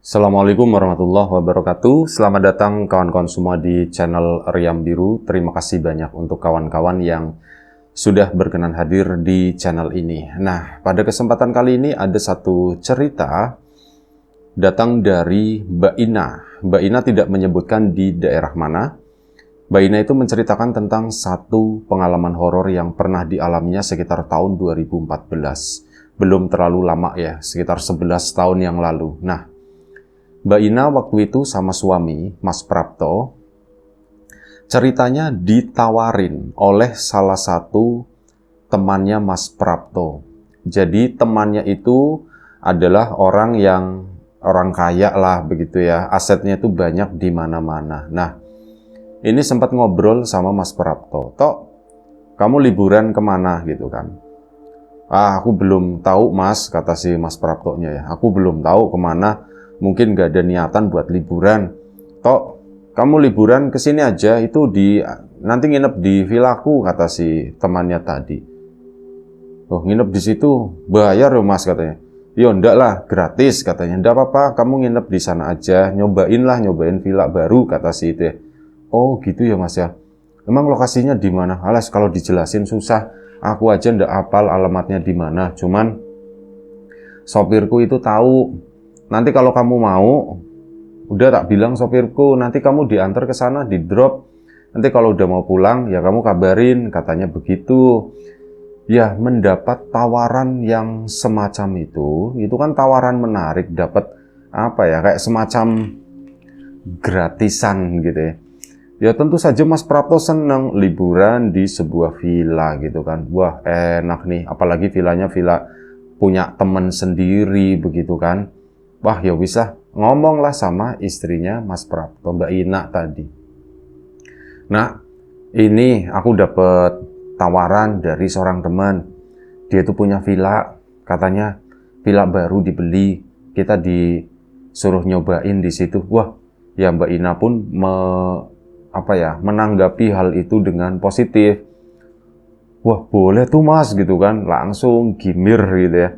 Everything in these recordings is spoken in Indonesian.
Assalamualaikum warahmatullahi wabarakatuh. Selamat datang kawan-kawan semua di channel Riam Biru. Terima kasih banyak untuk kawan-kawan yang sudah berkenan hadir di channel ini. Nah, pada kesempatan kali ini ada satu cerita datang dari Mbak Ina. Mbak Ina tidak menyebutkan di daerah mana. Mbak Ina itu menceritakan tentang satu pengalaman horor yang pernah dialaminya sekitar tahun 2014. Belum terlalu lama ya, sekitar 11 tahun yang lalu. Nah, Mbak Ina waktu itu sama suami, Mas Prapto, ceritanya ditawarin oleh salah satu temannya Mas Prapto. Jadi temannya itu adalah orang kaya lah begitu ya, asetnya itu banyak di mana-mana. Nah, ini sempat ngobrol sama Mas Prapto, "Tok, kamu liburan kemana?" gitu kan. Aku belum tahu Mas," kata si Mas Prapto-nya ya. "Aku belum tahu kemana. Mungkin gak ada niatan buat liburan. Tok, kamu liburan ke sini aja, itu nanti nginep di villaku," kata si temannya tadi. "Oh, nginep di situ bayar loh Mas," katanya. "Yo, ndak lah, gratis," katanya. "Ndak apa-apa, kamu nginep di sana aja, nyobain villa baru," kata si itu ya. "Oh, gitu ya Mas ya. Emang lokasinya di mana?" "Alas, kalau dijelasin susah. Aku aja ndak hafal alamatnya di mana. Cuman sopirku itu tahu. Nanti kalau kamu mau, udah tak bilang sopirku, nanti kamu diantar ke sana, di drop. Nanti kalau udah mau pulang, ya kamu kabarin," katanya begitu. Ya, mendapat tawaran yang semacam itu kan tawaran menarik, dapat apa ya, kayak semacam gratisan gitu ya. Ya tentu saja Mas Prapto seneng liburan di sebuah villa gitu kan. Wah, enak nih, apalagi villanya villa punya temen sendiri begitu kan. Wah, ya bisa, ngomonglah sama istrinya Mas Prapto, Mbak Ina tadi. "Nah, ini aku dapat tawaran dari seorang teman. Dia itu punya villa, katanya villa baru dibeli. Kita disuruh nyobain di situ." Wah, ya Mbak Ina pun menanggapi hal itu dengan positif. "Wah, boleh tuh Mas," gitu kan, langsung gimir gitu ya.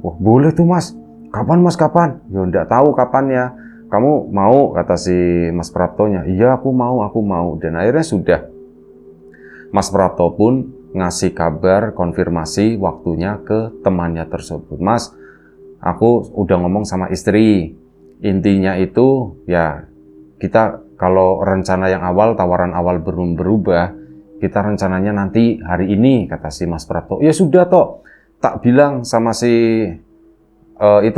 "Wah, boleh tuh Mas. Kapan Mas, kapan?" "Ya ndak tahu kapannya. Kamu mau?" kata si Mas Praptonya. "Iya, aku mau." Dan akhirnya sudah. Mas Prapto pun ngasih kabar konfirmasi waktunya ke temannya tersebut. "Mas, aku udah ngomong sama istri. Intinya itu ya kita kalau rencana yang awal, tawaran awal belum berubah, kita rencananya nanti hari ini," kata si Mas Prapto. "Ya sudah toh, tak bilang sama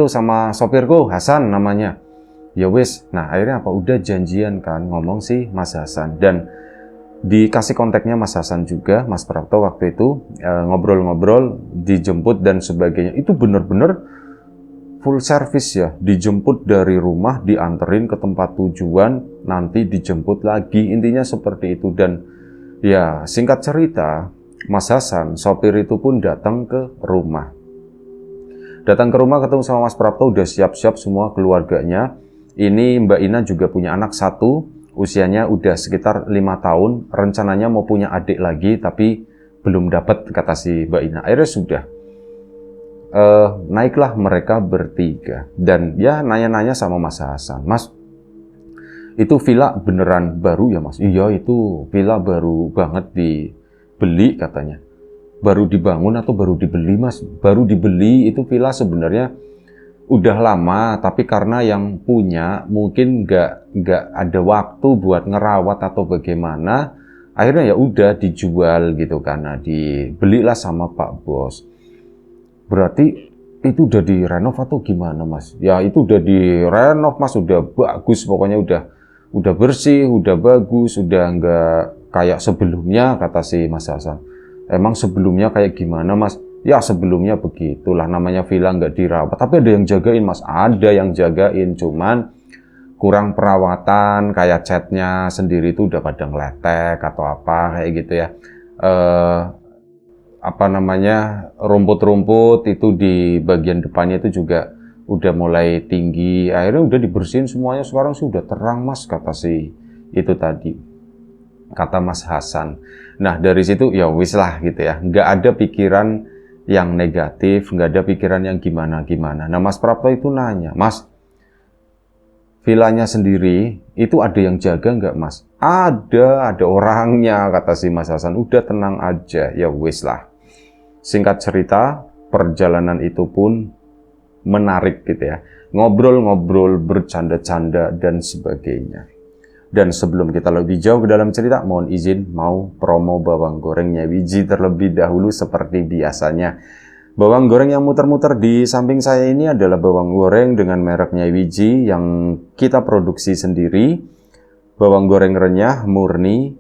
sama sopirku, Hasan namanya." Ya wis, nah akhirnya apa? Udah janjian kan, ngomong si Mas Hasan. Dan dikasih kontaknya Mas Hasan juga, Mas Prapto waktu itu ngobrol-ngobrol, dijemput dan sebagainya. Itu bener-bener full service ya, dijemput dari rumah, dianterin ke tempat tujuan, nanti dijemput lagi, intinya seperti itu. Dan ya singkat cerita, Mas Hasan, sopir itu pun datang ke rumah. Ketemu sama Mas Prapto, udah siap-siap semua keluarganya. Ini Mbak Ina juga punya anak satu, usianya udah sekitar 5 tahun, rencananya mau punya adik lagi, tapi belum dapat, kata si Mbak Ina. Akhirnya sudah. Naiklah mereka bertiga. Dan ya nanya-nanya sama Mas Hasan. "Mas, itu villa beneran baru ya Mas?" "Iya, itu villa baru banget dibeli," katanya. "Baru dibangun atau baru dibeli Mas?" "Baru dibeli, itu villa sebenarnya udah lama, tapi karena yang punya mungkin nggak ada waktu buat ngerawat atau bagaimana, akhirnya ya udah dijual gitu kan. Nah, dibelilah sama Pak Bos." "Berarti itu udah direnov atau gimana Mas?" "Ya itu udah direnov Mas, udah bagus, pokoknya udah bersih, udah bagus, udah nggak kayak sebelumnya," kata si Mas Hasan. "Emang sebelumnya kayak gimana Mas?" "Ya sebelumnya begitulah, namanya villa nggak dirawat. Tapi ada yang jagain Mas." "Ada yang jagain, cuman kurang perawatan, kayak catnya sendiri itu udah pada ngeletek atau apa kayak gitu ya. Rumput-rumput itu di bagian depannya itu juga udah mulai tinggi. Akhirnya udah dibersihin semuanya, sekarang sudah terang Mas," kata si itu tadi, kata Mas Hasan. Nah dari situ ya wis lah gitu ya, nggak ada pikiran yang negatif, nggak ada pikiran yang gimana-gimana. Nah Mas Prapto itu nanya, "Mas, Villanya sendiri itu ada yang jaga nggak Mas? Ada orangnya, kata si Mas Hasan. Udah tenang aja, ya wis lah. Singkat cerita, perjalanan itu pun menarik gitu ya. Ngobrol-ngobrol, bercanda-canda dan sebagainya. Dan sebelum kita lebih jauh ke dalam cerita, mohon izin mau promo bawang gorengnya Wiji terlebih dahulu seperti biasanya. Bawang goreng yang muter-muter di samping saya ini adalah bawang goreng dengan mereknya Wiji yang kita produksi sendiri. Bawang goreng renyah, murni,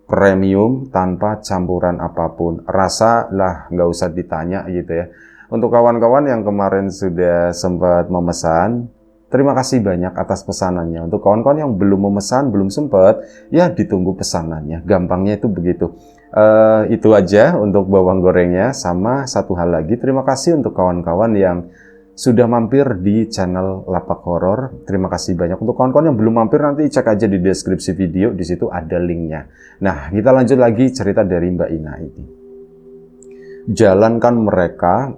premium, tanpa campuran apapun. Rasa lah nggak usah ditanya gitu ya. Untuk kawan-kawan yang kemarin sudah sempat memesan, terima kasih banyak atas pesanannya. Untuk kawan-kawan yang belum memesan, belum sempat, ya ditunggu pesanannya. Gampangnya itu begitu. Itu aja untuk bawang gorengnya. Sama satu hal lagi, terima kasih untuk kawan-kawan yang sudah mampir di channel Lapak Horor. Terima kasih banyak. Untuk kawan-kawan yang belum mampir, nanti cek aja di deskripsi video, di situ ada linknya. Nah, kita lanjut lagi cerita dari Mbak Ina ini. Jalankan mereka,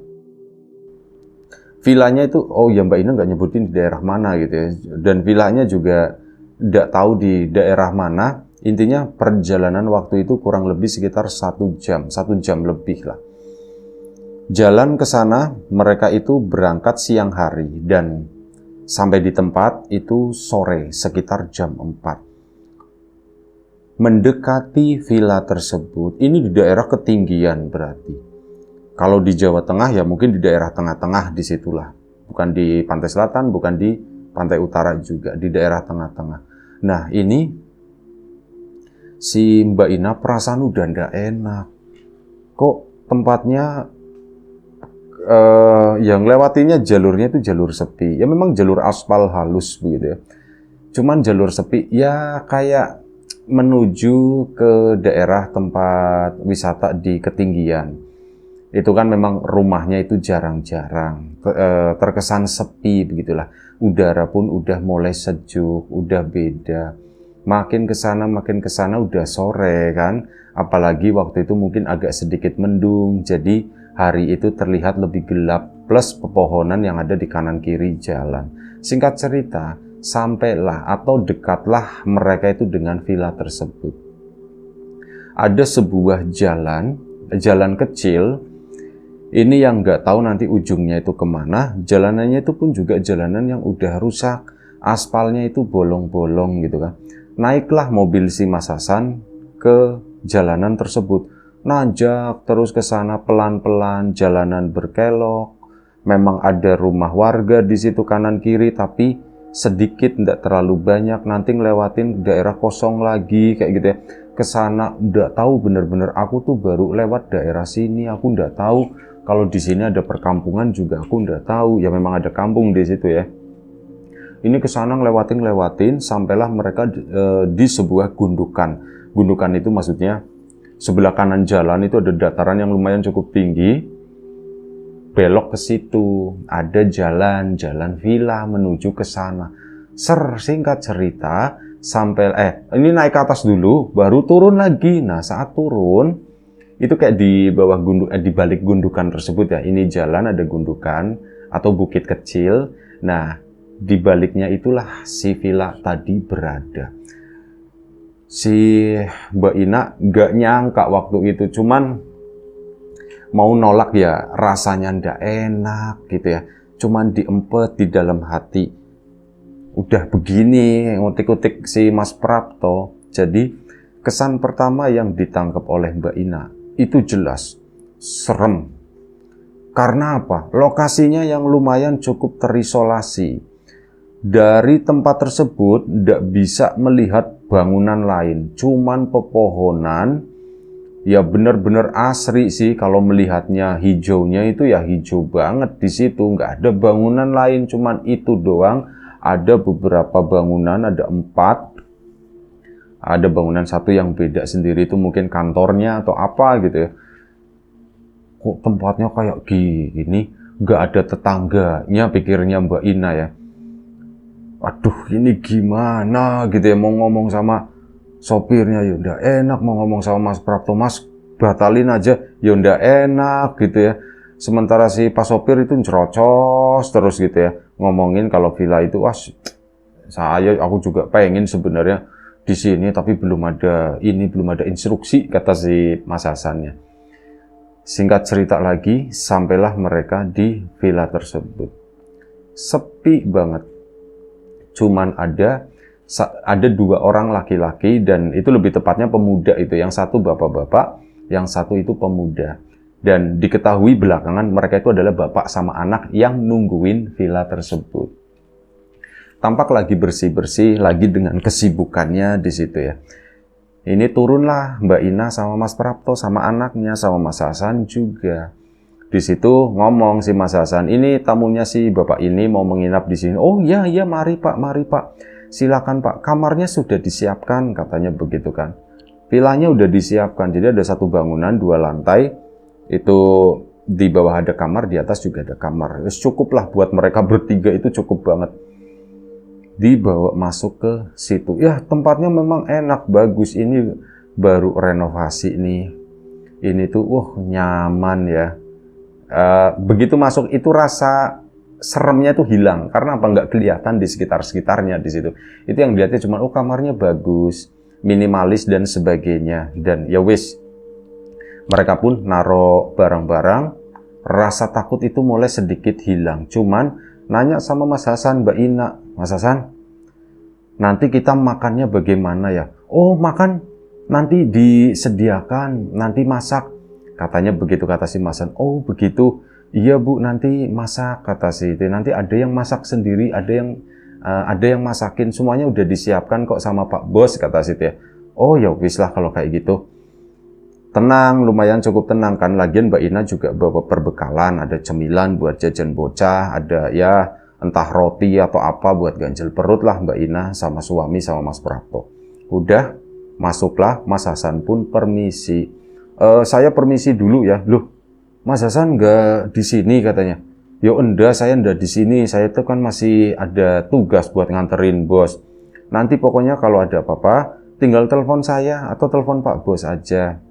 villanya itu, oh ya Mbak Ina nggak nyebutin di daerah mana gitu ya. Dan villanya juga nggak tahu di daerah mana. Intinya perjalanan waktu itu kurang lebih sekitar 1 jam lebih lah. Jalan ke sana, mereka itu berangkat siang hari dan sampai di tempat itu sore, sekitar jam 4. Mendekati villa tersebut, ini di daerah ketinggian berarti. Kalau di Jawa Tengah ya mungkin di daerah tengah-tengah disitulah. Bukan di pantai selatan, bukan di pantai utara juga, di daerah tengah-tengah. Nah ini si Mbak Ina perasaan udah ndak enak. Kok tempatnya yang lewatinya jalurnya itu jalur sepi. Ya memang jalur aspal halus begitu ya. Cuman jalur sepi ya kayak menuju ke daerah tempat wisata di ketinggian. Itu kan memang rumahnya itu jarang-jarang. Terkesan sepi begitulah. Udara pun udah mulai sejuk, udah beda. Makin ke sana udah sore kan. Apalagi waktu itu mungkin agak sedikit mendung. Jadi hari itu terlihat lebih gelap plus pepohonan yang ada di kanan kiri jalan. Singkat cerita, sampailah atau dekatlah mereka itu dengan villa tersebut. Ada sebuah jalan kecil. Ini yang nggak tahu nanti ujungnya itu kemana. Jalanannya itu pun juga jalanan yang udah rusak. Aspalnya itu bolong-bolong gitu kan. Naiklah mobil si Mas Hasan ke jalanan tersebut. Nanjak terus ke sana pelan-pelan, jalanan berkelok. Memang ada rumah warga di situ kanan kiri, tapi sedikit, tidak terlalu banyak. Nanti ngelewatin daerah kosong lagi kayak gitu ya. Ke sana udah tahu bener-bener aku tuh baru lewat daerah sini, aku udah tahu kalau di sini ada perkampungan juga aku udah tahu. Ya memang ada kampung di situ ya. Ini ke sana ngelewatin sampailah mereka di sebuah gundukan. Gundukan itu maksudnya sebelah kanan jalan itu ada dataran yang lumayan cukup tinggi. Belok ke situ ada jalan villa menuju ke sana. Singkat cerita sampai ini naik ke atas dulu baru turun lagi. Nah, saat turun itu kayak di bawah di balik gundukan tersebut ya. Ini jalan ada gundukan atau bukit kecil. Nah, di baliknya itulah si villa tadi berada. Si Mbak Ina nggak nyangka waktu itu, cuman mau nolak ya rasanya ndak enak gitu ya. Cuman diempet di dalam hati. Udah begini, ngutik-ngutik si Mas Prapto. Jadi kesan pertama yang ditangkap oleh Mbak Ina itu jelas serem. Karena apa? Lokasinya yang lumayan cukup terisolasi. Dari tempat tersebut tidak bisa melihat bangunan lain, cuman pepohonan. Ya benar-benar asri sih kalau melihatnya, hijaunya itu ya hijau banget di situ, nggak ada bangunan lain, cuman itu doang. Ada beberapa bangunan, ada 4. Ada bangunan satu yang beda sendiri, itu mungkin kantornya atau apa gitu ya. Kok tempatnya kayak gini, nggak ada tetangganya, pikirnya Mbak Ina ya. Aduh ini gimana gitu ya, mau ngomong sama sopirnya ya udah enak, mau ngomong sama Mas Prapto, Mas batalin aja ya udah enak gitu ya. Sementara si pas sopir itu cerocos terus gitu ya, ngomongin kalau villa itu aku juga pengen sebenarnya di sini, tapi belum ada instruksi, kata si Mas Hasannya. Singkat cerita lagi, sampailah mereka di villa tersebut. Sepi banget. Cuman ada 2 orang laki-laki, dan itu lebih tepatnya pemuda itu. Yang satu bapak-bapak, yang satu itu pemuda. Dan diketahui belakangan mereka itu adalah bapak sama anak yang nungguin villa tersebut. Tampak lagi bersih-bersih, lagi dengan kesibukannya di situ ya. Ini turunlah Mbak Ina sama Mas Prapto sama anaknya sama Mas Hasan juga. Di situ ngomong si Mas Hasan, ini tamunya si bapak ini mau menginap di sini. Oh iya, mari Pak. Silakan Pak, kamarnya sudah disiapkan, katanya begitu kan. Villanya udah disiapkan, jadi ada satu bangunan 2 lantai. Itu di bawah ada kamar, di atas juga ada kamar. Cukup lah buat mereka bertiga, itu cukup banget. Dibawa masuk ke situ. Ya, tempatnya memang enak, bagus. Ini baru renovasi nih. Ini tuh, nyaman ya. Begitu masuk itu rasa seremnya tuh hilang. Karena apa? Nggak kelihatan di sekitar-sekitarnya di situ. Itu yang dilihatnya cuma, kamarnya bagus, minimalis dan sebagainya. Dan ya wis, mereka pun naruh barang-barang, rasa takut itu mulai sedikit hilang. Cuman nanya sama Mas Hasan, Mbak Ina, Mas Hasan, nanti kita makannya bagaimana ya? Oh, makan nanti disediakan, nanti masak. Katanya begitu, kata si Mas Hasan. Oh begitu, iya Bu, nanti masak, kata si itu. Nanti ada yang masak sendiri, ada yang masakin, semuanya udah disiapkan kok sama Pak Bos, kata si itu ya. Oh ya wis lah kalau kayak gitu. Tenang, lumayan cukup tenang kan. Lagian Mbak Ina juga bawa perbekalan, ada cemilan buat jajan bocah, ada ya entah roti atau apa buat ganjel perut lah Mbak Ina sama suami sama Mas Prapto. Udah, masuklah. Mas Hasan pun permisi. Saya permisi dulu ya. Loh, Mas Hasan nggak di sini katanya. Yo enggak, saya enggak di sini. Saya tuh kan masih ada tugas buat nganterin bos. Nanti pokoknya kalau ada apa-apa, tinggal telepon saya atau telepon Pak Bos aja.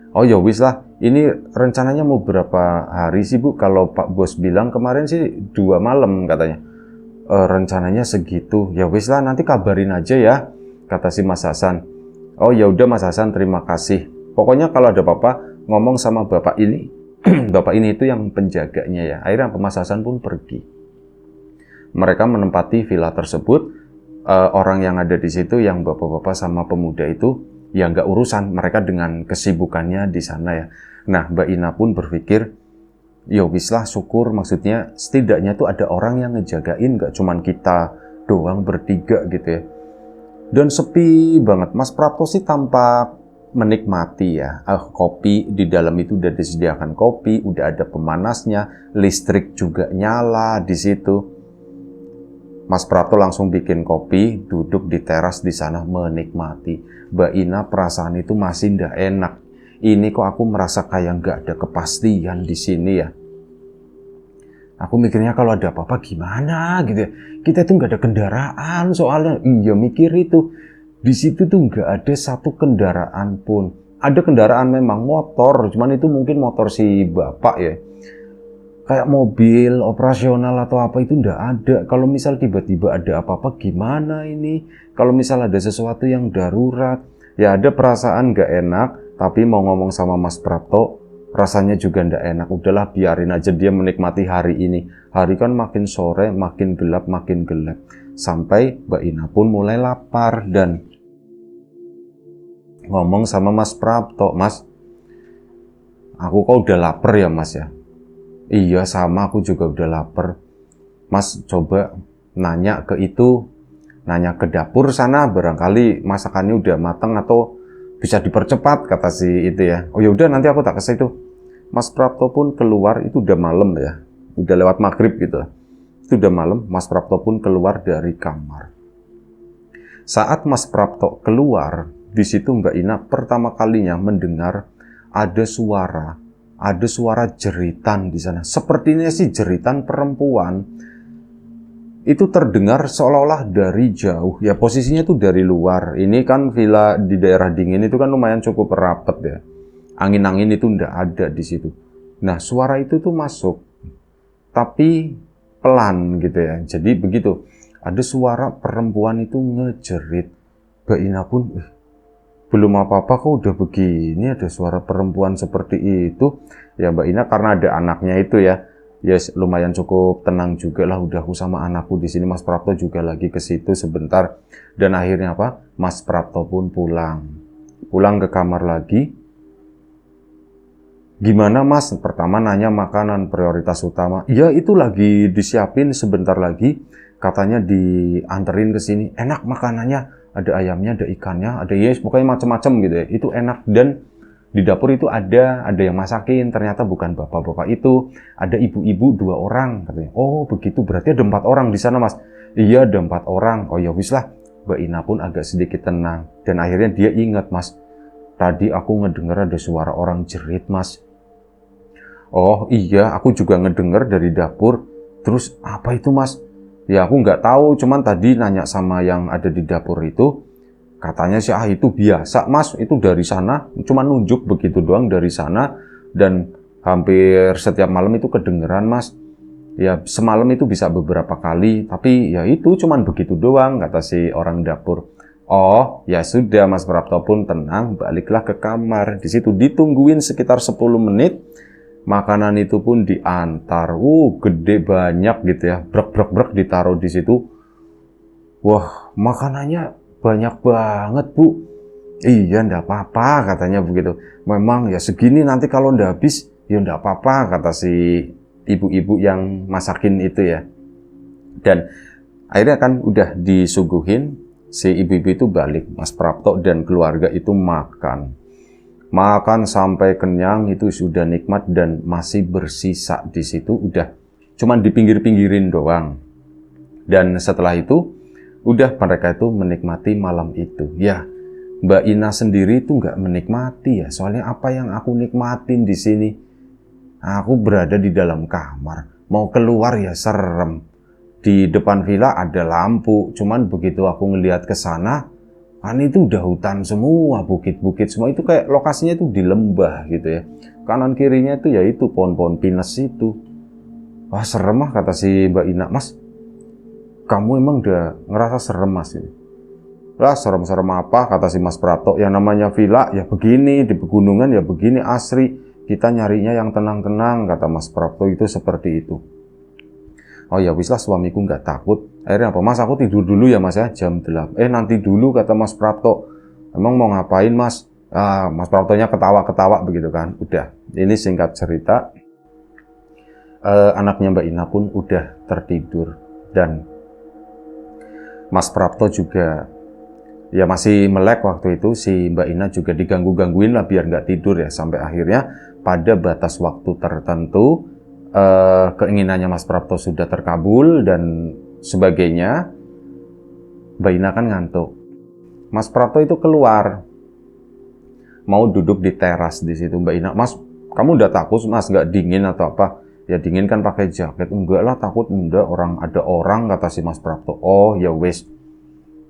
Oh ya wis lah, ini rencananya mau berapa hari sih Bu? Kalau Pak Bos bilang kemarin sih 2 malam katanya. Rencananya segitu. Ya wis lah, nanti kabarin aja ya, kata si Mas Hasan. Oh ya udah Mas Hasan, terima kasih. Pokoknya kalau ada apa-apa ngomong sama bapak ini. Bapak ini itu yang penjaganya ya. Akhirnya Mas Hasan pun pergi. Mereka menempati villa tersebut. Orang yang ada di situ, yang bapak-bapak sama pemuda itu, ya nggak urusan, mereka dengan kesibukannya di sana ya. Nah, Mbak Ina pun berpikir, ya wis lah, syukur, maksudnya setidaknya tuh ada orang yang ngejagain, nggak cuman kita doang bertiga gitu ya. Dan sepi banget. Mas Prapto sih tampak menikmati ya. Kopi di dalam itu udah disediakan kopi, udah ada pemanasnya, listrik juga nyala di situ. Mas Prapto langsung bikin kopi, duduk di teras di sana menikmati. Mbak Ina perasaan itu masih ndak enak. Ini kok aku merasa kayak nggak ada kepastian di sini ya. Aku mikirnya kalau ada apa-apa gimana gitu ya. Kita itu nggak ada kendaraan soalnya. Iya mikir itu. Di situ tuh nggak ada satu kendaraan pun. Ada kendaraan memang motor, cuman itu mungkin motor si bapak ya. Kayak mobil operasional atau apa itu ndak ada. Kalau misal tiba-tiba ada apa-apa gimana ini? Kalau misal ada sesuatu yang darurat, ya ada perasaan nggak enak. Tapi mau ngomong sama Mas Prapto, rasanya juga ndak enak. Udahlah biarin aja dia menikmati hari ini. Hari kan makin sore, makin gelap, makin gelap. Sampai Mbak Ina pun mulai lapar dan ngomong sama Mas Prapto, Mas, aku kok udah lapar ya Mas ya? Iya sama, aku juga udah lapar. Mas coba nanya ke dapur sana, barangkali masakannya udah matang atau bisa dipercepat, kata si itu ya. Oh yaudah nanti aku tak ke situ. Mas Prapto pun keluar, itu udah malam ya, udah lewat maghrib gitu lah. Itu udah malam, Mas Prapto pun keluar dari kamar. Saat Mas Prapto keluar, di situ Mbak Ina pertama kalinya mendengar ada suara jeritan di sana. Sepertinya sih jeritan perempuan. Itu terdengar seolah-olah dari jauh. Ya posisinya tuh dari luar. Ini kan villa di daerah dingin itu kan lumayan cukup rapet ya. Angin-angin itu ndak ada di situ. Nah, suara itu tuh masuk. Tapi pelan gitu ya. Jadi begitu. ada suara perempuan itu ngejerit. Mbak Ina pun, belum apa-apa kok udah begini, ada suara perempuan seperti itu. Ya Mbak Ina karena ada anaknya itu ya, lumayan cukup tenang juga lah, udah aku sama anakku di sini. Mas Prapto juga lagi ke situ sebentar. Dan akhirnya apa? Mas Prapto pun pulang ke kamar lagi. Gimana Mas? Pertama nanya makanan prioritas utama. Ya itu lagi disiapin sebentar lagi. Katanya dianterin ke sini. Enak makanannya. Ada ayamnya, ada ikannya, ada pokoknya macam-macam gitu ya. Itu enak dan di dapur itu ada yang masakin. Ternyata bukan bapak-bapak itu, ada ibu-ibu 2 orang katanya. Oh begitu, berarti ada 4 orang di sana Mas. Iya ada 4 orang. Oh ya wis lah. Mbak Ina pun agak sedikit tenang dan akhirnya dia ingat Mas. Tadi aku ngedengar ada suara orang jerit Mas. Oh iya, aku juga ngedenger dari dapur. Terus apa itu Mas? Ya aku nggak tahu, cuman tadi nanya sama yang ada di dapur itu, katanya sih itu biasa Mas, itu dari sana, cuma nunjuk begitu doang dari sana, dan hampir setiap malam itu kedengeran Mas. Ya semalam itu bisa beberapa kali, tapi ya itu cuman begitu doang, kata si orang dapur. Oh ya sudah, Mas Prapto pun tenang, baliklah ke kamar. Di situ ditungguin sekitar 10 menit. Makanan itu pun diantar, gede banyak gitu ya, brek ditaruh di situ. Wah, makanannya banyak banget Bu. Iya, ndak apa-apa katanya begitu. Memang ya segini nanti kalau ndak habis, ya ndak apa-apa kata si ibu-ibu yang masakin itu ya. Dan akhirnya kan udah disuguhin, si ibu-ibu itu balik, Mas Prapto dan keluarga itu makan. Makan sampai kenyang itu sudah nikmat dan masih bersisa di situ udah cuman di pinggir-pinggirin doang. Dan setelah itu udah mereka itu menikmati malam itu. Ya, Mbak Ina sendiri itu nggak menikmati ya. Soalnya apa yang aku nikmatin di sini? Aku berada di dalam kamar, mau keluar ya serem. Di depan villa ada lampu, cuman begitu aku ngelihat ke sana, kan itu udah hutan semua, bukit-bukit semua, itu kayak lokasinya itu di lembah gitu ya. Kanan kirinya itu ya itu pohon-pohon pinus itu. Wah serem ah kata si Mbak Ina. Mas, kamu emang udah ngerasa serem Mas ini? Lah serem-serem apa kata si Mas Prapto. Yang namanya villa ya begini, di pegunungan ya begini asri. Kita nyarinya yang tenang-tenang kata Mas Prapto itu seperti itu. Oh ya wis lah, suamiku nggak takut. Akhirnya apa? Mas aku tidur dulu ya Mas ya, jam 8. Nanti dulu kata Mas Prapto. Emang mau ngapain Mas? Mas Praptonya ketawa-ketawa begitu kan. Udah, ini singkat cerita. Anaknya Mbak Ina pun udah tertidur. Dan Mas Prapto juga ya masih melek waktu itu. Si Mbak Ina juga diganggu-gangguin lah biar nggak tidur ya. Sampai akhirnya pada batas waktu tertentu, keinginannya Mas Prapto sudah terkabul dan sebagainya. Mbak Ina kan ngantuk. Mas Prapto itu keluar, mau duduk di teras di situ. Mbak Ina, Mas, kamu udah takut Mas, nggak dingin atau apa? Ya dingin kan pakai jaket. Enggak lah, takut enggak, ada orang kata si Mas Prapto. Oh ya wes.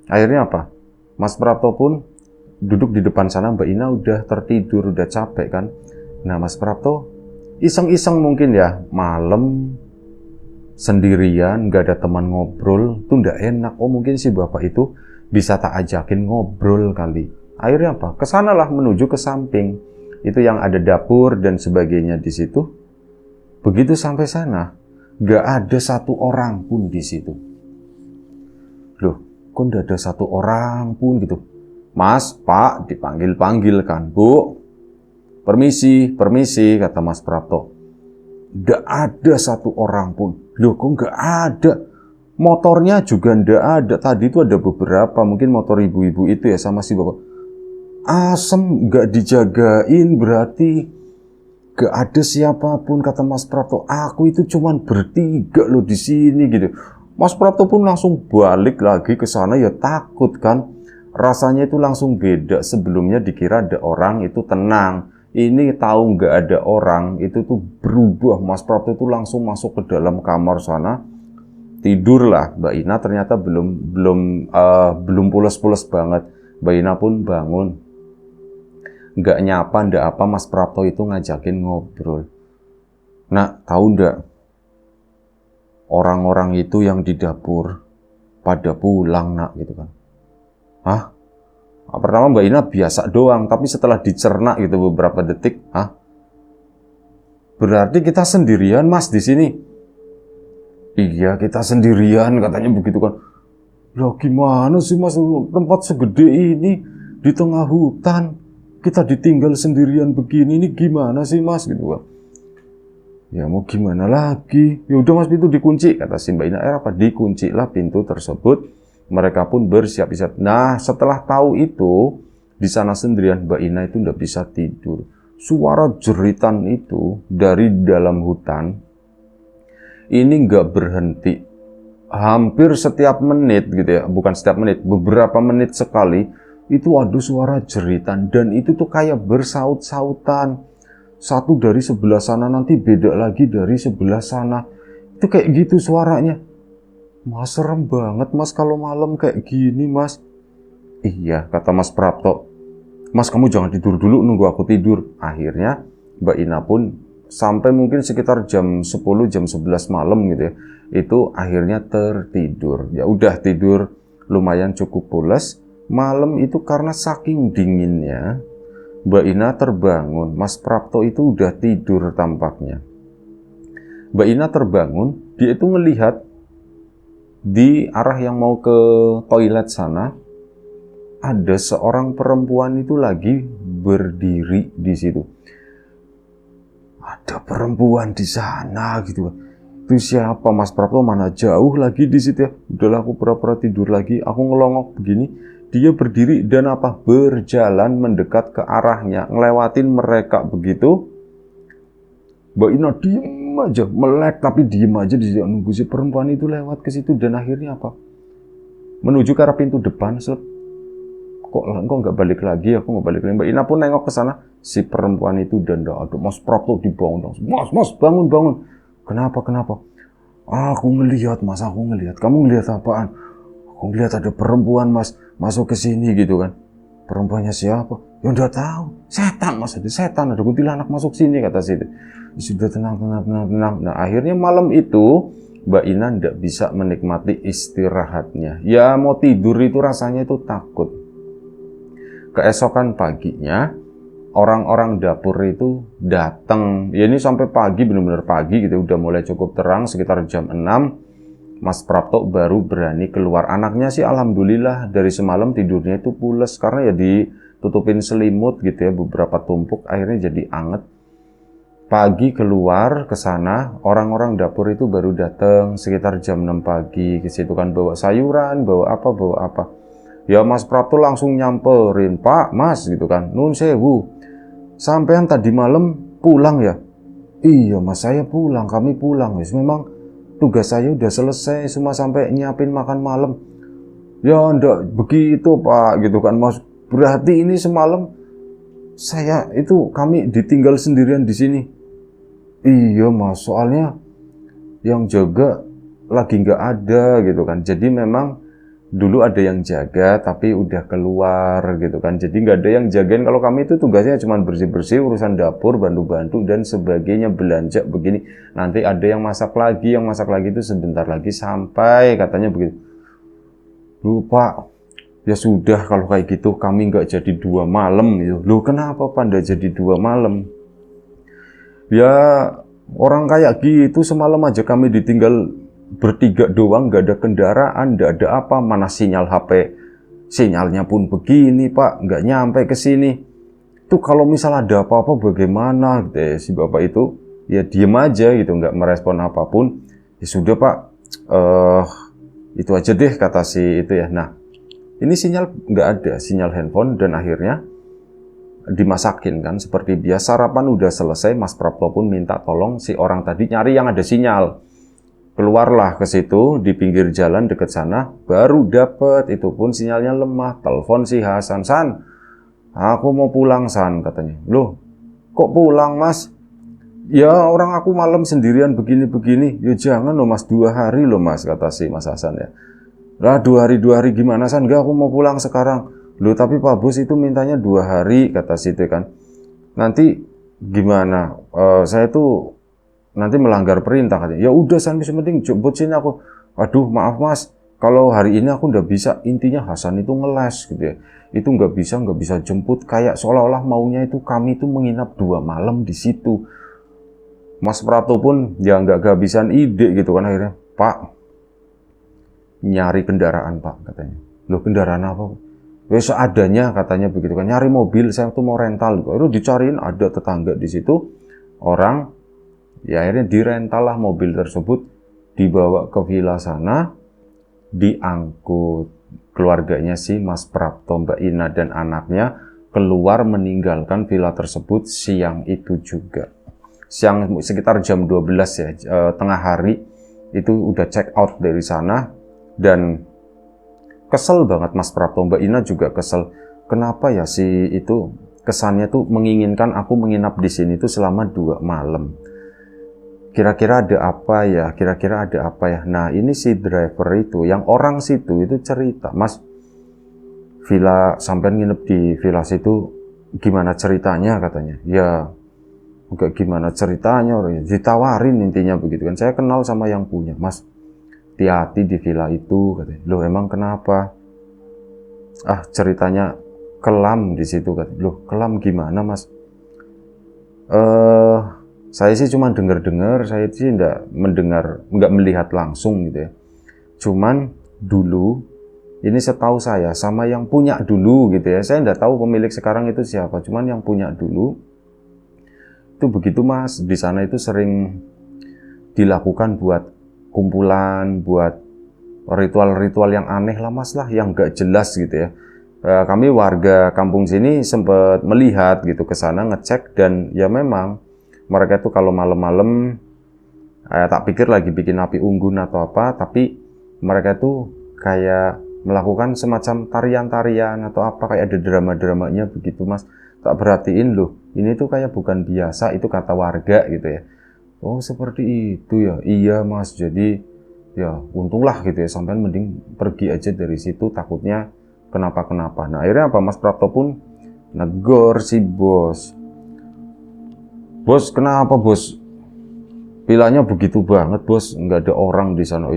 Akhirnya apa? Mas Prapto pun duduk di depan sana. Mbak Ina udah tertidur, udah capek kan. Nah Mas Prapto iseng-iseng mungkin ya, malam sendirian, gak ada teman ngobrol, tuh ndak enak. Oh mungkin si bapak itu bisa tak ajakin ngobrol kali. Akhirnya apa? Kesanalah menuju ke samping. Itu yang ada dapur dan sebagainya di situ. Begitu sampai sana, gak ada satu orang pun di situ. Loh, kok ndak ada satu orang pun gitu? Mas, Pak, dipanggil-panggil kan, Bu. Permisi, permisi, kata Mas Prapto. Nggak ada satu orang pun. Loh, kok nggak ada? Motornya juga nggak ada. Tadi itu ada beberapa, mungkin motor ibu-ibu itu ya sama si bapak. Asem, nggak dijagain, berarti nggak ada siapapun, kata Mas Prapto. Aku itu cuman bertiga loh di sini gitu. Mas Prapto pun langsung balik lagi ke sana, ya takut kan. Rasanya itu langsung beda. Sebelumnya dikira ada orang, itu tenang. Ini tahu nggak ada orang, itu tuh berubah. Mas Prapto itu langsung masuk ke dalam kamar sana, tidurlah. Mbak Ina ternyata belum pules-pules banget. Mbak Ina pun bangun, nggak nyapa, nggak apa. Mas Prapto itu ngajakin ngobrol. Nah, tahu nggak? Orang-orang itu yang di dapur pada pulang nak gitu kan. Hah? Pertama Mbak Ina biasa doang, tapi setelah dicerna gitu beberapa detik, berarti kita sendirian Mas di sini. Iya kita sendirian katanya begitu kan. Ya gimana sih Mas, tempat segede ini di tengah hutan, kita ditinggal sendirian begini, ini gimana sih Mas gitu kan. Ya mau gimana lagi, ya udah Mas pintu dikunci kata si Mbak Ina. Dikunci lah pintu tersebut. Mereka pun bersiap-siap. Nah, setelah tahu itu, di sana sendirian Mbak Ina itu nggak bisa tidur. Suara jeritan itu dari dalam hutan, ini nggak berhenti. Hampir setiap menit gitu ya, bukan setiap menit, beberapa menit sekali, itu ada suara jeritan. Dan itu tuh kayak bersaut-sautan. Satu dari sebelah sana, nanti beda lagi dari sebelah sana. Itu kayak gitu suaranya. Mas serem banget Mas kalau malam kayak gini Mas. Iya kata Mas Prapto, Mas kamu jangan tidur dulu, nunggu aku tidur. Akhirnya Mbak Ina pun sampai mungkin sekitar jam 10 jam 11 malam gitu ya, itu akhirnya tertidur. Ya udah tidur lumayan cukup pulas. Malam itu karena saking dinginnya Mbak Ina terbangun, Mas Prapto itu udah tidur tampaknya. Mbak Ina terbangun, dia itu ngelihat di arah yang mau ke toilet sana, ada seorang perempuan itu lagi berdiri di situ. Ada perempuan di sana gitu. Itu siapa Mas Prapto, mana jauh lagi di situ ya. Udahlah aku pura-pura tidur lagi, aku ngelongok begini. Dia berdiri dan berjalan mendekat ke arahnya, ngelewatin mereka begitu. Mbak Ina diem aja, melek tapi diem aja di situ nunggu si perempuan itu lewat ke situ. Dan akhirnya menuju ke arah pintu depan. Kok nggak balik lagi? Aku nggak balik lagi. Mbak Ina pun nengok ke sana. Si perempuan itu dan aduh Mas Prapto dibangun. Mas bangun. Kenapa? Aku ngelihat Mas, aku ngelihat. Kamu ngelihat apaan? Aku ngelihat ada perempuan Mas masuk ke sini gitu kan. Perempuannya siapa? Ya udah tahu. Setan Mas, ada setan, ada kuntilanak masuk sini kata situ. Sudah tenang. Nah akhirnya malam itu Mbak Ina tidak bisa menikmati istirahatnya. Ya mau tidur itu rasanya itu takut. Keesokan paginya orang-orang dapur itu datang. Ya ini sampai pagi, benar-benar pagi gitu. Udah mulai cukup terang sekitar jam 6. Mas Prapto baru berani keluar. Anaknya sih alhamdulillah dari semalam tidurnya itu pules karena ya ditutupin selimut gitu ya, beberapa tumpuk akhirnya jadi anget. Pagi keluar ke sana, orang-orang dapur itu baru datang sekitar jam 6 pagi ke situ kan, bawa sayuran, bawa apa. Ya Mas Prapto langsung nyamperin, "Pak, Mas," gitu kan. "Nun sewu, sampean tadi malam pulang ya?" "Iya Mas, saya pulang, kami pulang. Yes, memang tugas saya udah selesai, cuma sampai nyiapin makan malam." "Ya enggak begitu Pak," gitu kan. "Mas, berarti ini semalam kami ditinggal sendirian di sini." "Iya Mas, soalnya yang jaga lagi nggak ada gitu kan. Jadi memang dulu ada yang jaga tapi udah keluar gitu kan. Jadi nggak ada yang jagain. Kalau kami itu tugasnya cuma bersih-bersih, urusan dapur, bantu-bantu dan sebagainya, belanja begini. Nanti ada yang masak lagi itu sebentar lagi sampai," katanya begitu. "Lupa. Ya sudah kalau kayak gitu kami nggak jadi 2 malam gitu." "Loh kenapa Pak nggak jadi 2 malam?" "Ya orang kayak gitu semalam aja kami ditinggal bertiga doang, nggak ada kendaraan, nggak ada apa, mana sinyal HP, sinyalnya pun begini Pak, nggak nyampe ke sini. Tuh kalau misal ada apa-apa bagaimana?" Gitu ya. Si bapak itu ya diem aja gitu, nggak merespon apapun. "Ya sudah Pak, itu aja deh," kata si itu ya. Nah ini sinyal nggak ada, sinyal handphone, dan akhirnya dimasakin kan seperti biasa. Sarapan udah selesai, Mas Prapto pun minta tolong si orang tadi nyari yang ada sinyal. Keluarlah ke situ di pinggir jalan dekat sana, baru dapet itu pun sinyalnya lemah. Telepon si Hasan, "San, aku mau pulang San," katanya. "Loh, kok pulang Mas?" "Ya orang aku malam sendirian begini-begini." "Ya jangan loh Mas, 2 hari loh Mas," kata si Mas Hasan ya. "Lah 2 hari gimana San? Enggak, aku mau pulang sekarang." "Loh tapi Pak Bos itu mintanya 2 hari," kata situ kan. "Nanti gimana? Saya tuh nanti melanggar perintah," katanya. "Ya udah San, penting jemput sini aku." "Aduh maaf Mas, Kalau hari ini aku udah bisa, intinya Hasan itu ngeles gitu ya. Itu nggak bisa jemput, kayak seolah-olah maunya itu kami itu menginap 2 malam di situ. Mas Prapto pun ya nggak kehabisan ide gitu kan akhirnya, Pak, nyari kendaraan Pak katanya. Loh kendaraan apa? Ya seadanya katanya begitu kan, nyari mobil, saya tuh mau rental. Itu dicariin ada tetangga di situ, orang, ya akhirnya dirental lah mobil tersebut, dibawa ke villa sana, diangkut keluarganya si Mas Prapto, Mbak Ina dan anaknya keluar meninggalkan villa tersebut siang itu juga. Siang sekitar jam 12 ya, tengah hari itu udah check out dari sana dan kesel banget Mas Prapto, Mbak Ina juga kesel. Kenapa ya si itu kesannya tuh menginginkan aku menginap di sini tuh selama 2 malam. Kira-kira ada apa ya? Kira-kira ada apa ya? Nah, ini si driver itu, yang orang situ itu cerita, Mas, villa sampean nginep di villa situ gimana ceritanya katanya. Ya, enggak gimana ceritanya, ditawarin intinya begitu kan. Saya kenal sama yang punya, Mas. Hati-hati di villa itu katanya. Loh, emang kenapa? Ah, ceritanya kelam di situ katanya. Loh, kelam gimana, Mas? Saya sih cuma dengar-dengar, saya sih nggak melihat langsung gitu ya. Cuman dulu, ini setahu saya sama yang punya dulu gitu ya. Saya nggak tahu pemilik sekarang itu siapa, cuman yang punya dulu itu begitu Mas. Di sana itu sering dilakukan buat kumpulan, buat ritual-ritual yang aneh lah Mas lah, yang nggak jelas gitu ya. Kami warga kampung sini sempat melihat gitu ke sana ngecek dan ya memang mereka tuh kalau malam-malam tak pikir lagi bikin api unggun atau apa, tapi mereka tuh kayak melakukan semacam tarian-tarian atau apa, kayak ada drama-dramanya begitu Mas. Tak perhatiin loh, ini tuh kayak bukan biasa, itu kata warga gitu ya. Oh seperti itu ya, iya Mas, jadi ya untunglah gitu ya, sampai mending pergi aja dari situ, takutnya kenapa-kenapa. Nah akhirnya apa, Mas Prapto pun negor si bos. Bos, kenapa bos? Villanya begitu banget bos, nggak ada orang di sana.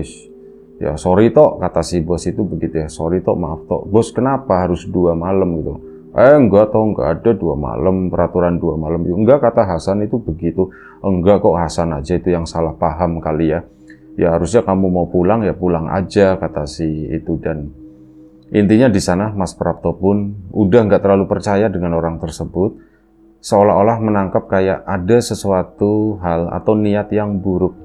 Ya sorry tok, kata si bos itu begitu ya. Sorry tok, maaf tok. Bos kenapa harus 2 malam gitu? Enggak tok, nggak ada 2 malam, peraturan 2 malam. Enggak, kata Hasan itu begitu. Enggak kok, Hasan aja itu yang salah paham kali ya. Ya harusnya kamu mau pulang ya pulang aja, kata si itu. Dan intinya di sana Mas Prapto pun udah nggak terlalu percaya dengan orang tersebut. Seolah-olah menangkap kayak ada sesuatu hal atau niat yang buruk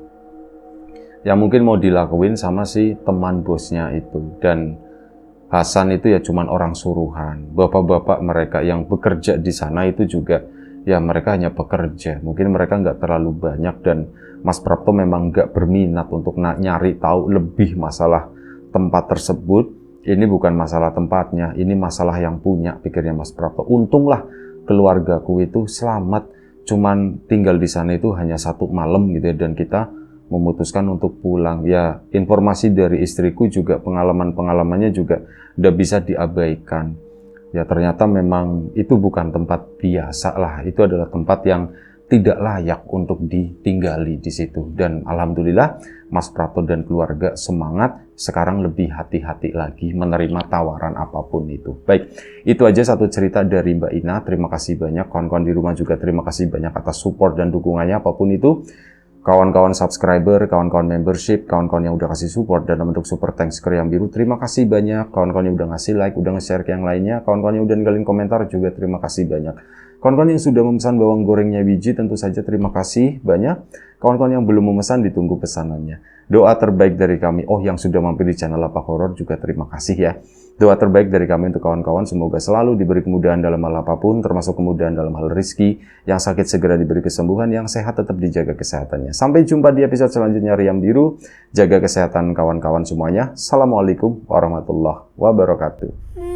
yang mungkin mau dilakuin sama si teman bosnya itu. Dan Hasan itu ya cuman orang suruhan. Bapak-bapak mereka yang bekerja di sana itu juga ya mereka hanya bekerja. Mungkin mereka nggak terlalu banyak dan Mas Prapto memang nggak berminat untuk nyari tahu lebih masalah tempat tersebut. Ini bukan masalah tempatnya, ini masalah yang punya, pikirnya Mas Prapto. Untunglah keluargaku itu selamat, cuman tinggal di sana itu hanya 1 malam gitu ya, dan kita memutuskan untuk pulang. Ya informasi dari istriku juga, pengalamannya juga udah bisa diabaikan. Ya ternyata memang itu bukan tempat biasa lah, itu adalah tempat yang tidak layak untuk ditinggali di situ. Dan alhamdulillah Mas Prapto dan keluarga semangat, sekarang lebih hati-hati lagi menerima tawaran apapun itu. Baik, itu aja satu cerita dari Mbak Ina. Terima kasih banyak. Kawan-kawan di rumah juga terima kasih banyak atas support dan dukungannya apapun itu. Kawan-kawan subscriber, kawan-kawan membership, kawan-kawan yang udah kasih support dalam bentuk super thanks ke Riam Biru, terima kasih banyak. Kawan-kawan yang udah ngasih like, udah nge-share ke yang lainnya, kawan-kawan yang udah ninggalin komentar juga terima kasih banyak. Kawan-kawan yang sudah memesan bawang gorengnya biji tentu saja terima kasih banyak. Kawan-kawan yang belum memesan ditunggu pesanannya. Doa terbaik dari kami, yang sudah mampir di channel Lapak Horor juga terima kasih ya. Doa terbaik dari kami untuk kawan-kawan, semoga selalu diberi kemudahan dalam hal apapun, termasuk kemudahan dalam hal rezeki, yang sakit segera diberi kesembuhan, yang sehat tetap dijaga kesehatannya. Sampai jumpa di episode selanjutnya Riam Biru, jaga kesehatan kawan-kawan semuanya. Assalamualaikum warahmatullahi wabarakatuh.